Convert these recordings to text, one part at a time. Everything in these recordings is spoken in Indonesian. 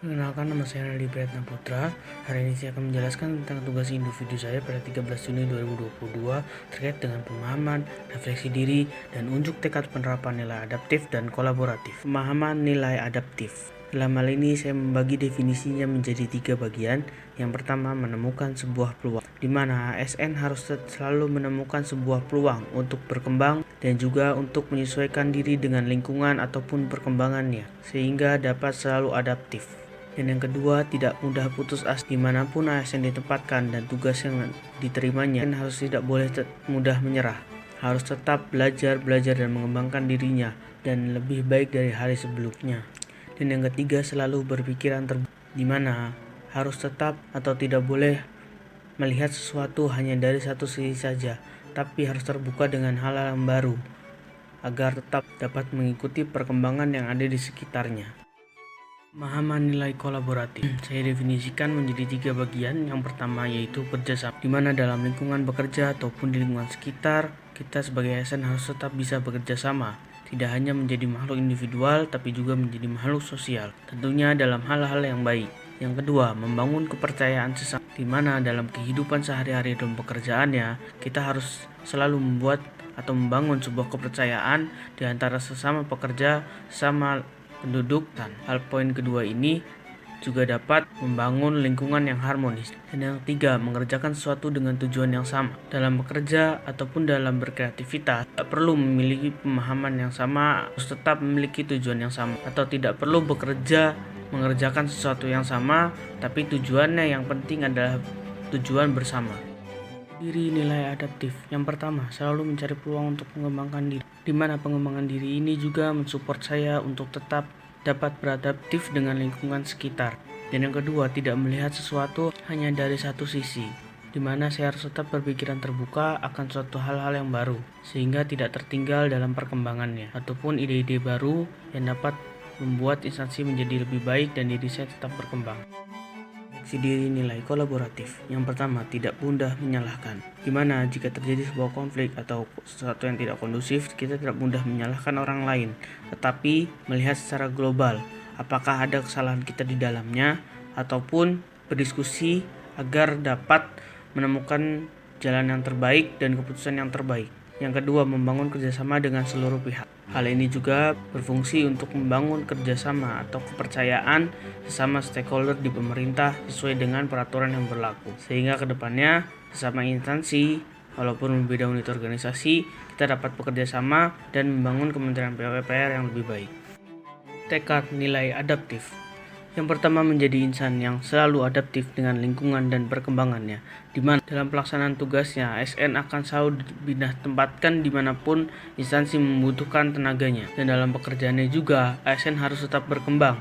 Perkenalkan, nama saya Nadi Priyatna Putra. Hari ini saya akan menjelaskan tentang tugas individu saya pada 13 Juni 2022 terkait dengan pemahaman, refleksi diri, dan unjuk tekad penerapan nilai adaptif dan kolaboratif. Pemahaman nilai adaptif. Dalam hal ini saya membagi definisinya menjadi 3 bagian. Yang pertama, menemukan sebuah peluang, di mana ASN harus selalu menemukan sebuah peluang untuk berkembang dan juga untuk menyesuaikan diri dengan lingkungan ataupun perkembangannya, sehingga dapat selalu adaptif. Dan yang kedua, tidak mudah putus asa dimanapun ASN ditempatkan dan tugas yang diterimanya, harus tidak boleh mudah menyerah. Harus tetap belajar dan mengembangkan dirinya dan lebih baik dari hari sebelumnya. Dan yang ketiga, selalu berpikiran di mana harus tetap atau tidak boleh melihat sesuatu hanya dari satu sisi saja, tapi harus terbuka dengan hal-hal yang baru agar tetap dapat mengikuti perkembangan yang ada di sekitarnya. Pemahaman nilai kolaboratif saya definisikan menjadi 3 bagian. Yang pertama yaitu kerjasama, di mana dalam lingkungan bekerja ataupun di lingkungan sekitar, kita sebagai ASN harus tetap bisa bekerja sama, tidak hanya menjadi makhluk individual tapi juga menjadi makhluk sosial, tentunya dalam hal-hal yang baik. Yang kedua, membangun kepercayaan sesama, di mana dalam kehidupan sehari-hari dan pekerjaannya kita harus selalu membuat atau membangun sebuah kepercayaan di antara sesama pekerja, sesama penduduk. Dan hal poin kedua ini juga dapat membangun lingkungan yang harmonis. Dan yang ketiga, mengerjakan sesuatu dengan tujuan yang sama. Dalam bekerja ataupun dalam berkreativitas, tidak perlu memiliki pemahaman yang sama, harus tetap memiliki tujuan yang sama, atau tidak perlu mengerjakan sesuatu yang sama, tapi tujuannya yang penting adalah tujuan bersama. Diri nilai adaptif. Yang pertama, selalu mencari peluang untuk mengembangkan diri, di mana pengembangan diri ini juga mensupport saya untuk tetap dapat beradaptif dengan lingkungan sekitar. Dan yang kedua, tidak melihat sesuatu hanya dari satu sisi, di mana saya harus tetap berpikiran terbuka akan suatu hal-hal yang baru, sehingga tidak tertinggal dalam perkembangannya, ataupun ide-ide baru yang dapat membuat instansi menjadi lebih baik dan diri saya tetap berkembang. Diri nilai kolaboratif. Yang pertama, tidak mudah menyalahkan, di mana jika terjadi sebuah konflik atau sesuatu yang tidak kondusif, kita tidak mudah menyalahkan orang lain, tetapi melihat secara global apakah ada kesalahan kita di dalamnya, ataupun berdiskusi agar dapat menemukan jalan yang terbaik dan keputusan yang terbaik. Yang kedua, membangun kerjasama dengan seluruh pihak. Hal ini juga berfungsi untuk membangun kerjasama atau kepercayaan sesama stakeholder di pemerintah sesuai dengan peraturan yang berlaku, sehingga kedepannya sesama instansi walaupun berbeda unit organisasi, kita dapat bekerja sama dan membangun kementerian PUPR yang lebih baik. Tekad nilai adaptif. Yang pertama, menjadi insan yang selalu adaptif dengan lingkungan dan perkembangannya, di mana dalam pelaksanaan tugasnya ASN akan selalu ditempatkan dimanapun instansi membutuhkan tenaganya, dan dalam pekerjaannya juga ASN harus tetap berkembang,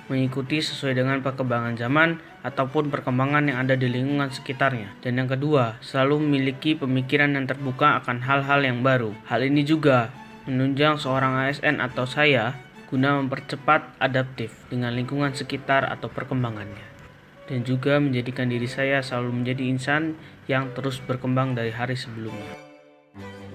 mengikuti sesuai dengan perkembangan zaman ataupun perkembangan yang ada di lingkungan sekitarnya. Dan yang kedua, selalu memiliki pemikiran yang terbuka akan hal-hal yang baru. Hal ini juga menunjang seorang ASN atau saya guna mempercepat adaptif dengan lingkungan sekitar atau perkembangannya, dan juga menjadikan diri saya selalu menjadi insan yang terus berkembang dari hari sebelumnya.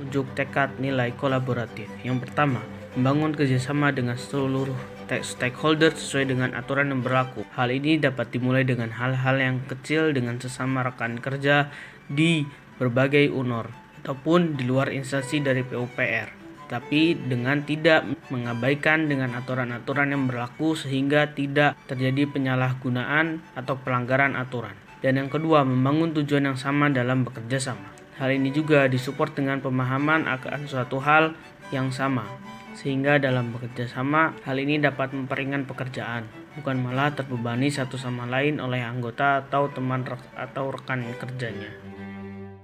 Unjuk tekad nilai kolaboratif. Yang pertama, membangun kerjasama dengan seluruh stakeholder sesuai dengan aturan yang berlaku. Hal ini dapat dimulai dengan hal-hal yang kecil dengan sesama rekan kerja di berbagai UNOR ataupun di luar instansi dari PUPR, tapi dengan tidak mengabaikan dengan aturan-aturan yang berlaku sehingga tidak terjadi penyalahgunaan atau pelanggaran aturan. Dan yang kedua, membangun tujuan yang sama dalam bekerja sama. Hal ini juga disupport dengan pemahaman akan suatu hal yang sama, sehingga dalam bekerja sama hal ini dapat memperingan pekerjaan, bukan malah terbebani satu sama lain oleh anggota atau teman atau rekan kerjanya.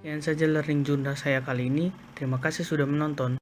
Sekian saja learning journal saya kali ini. Terima kasih sudah menonton.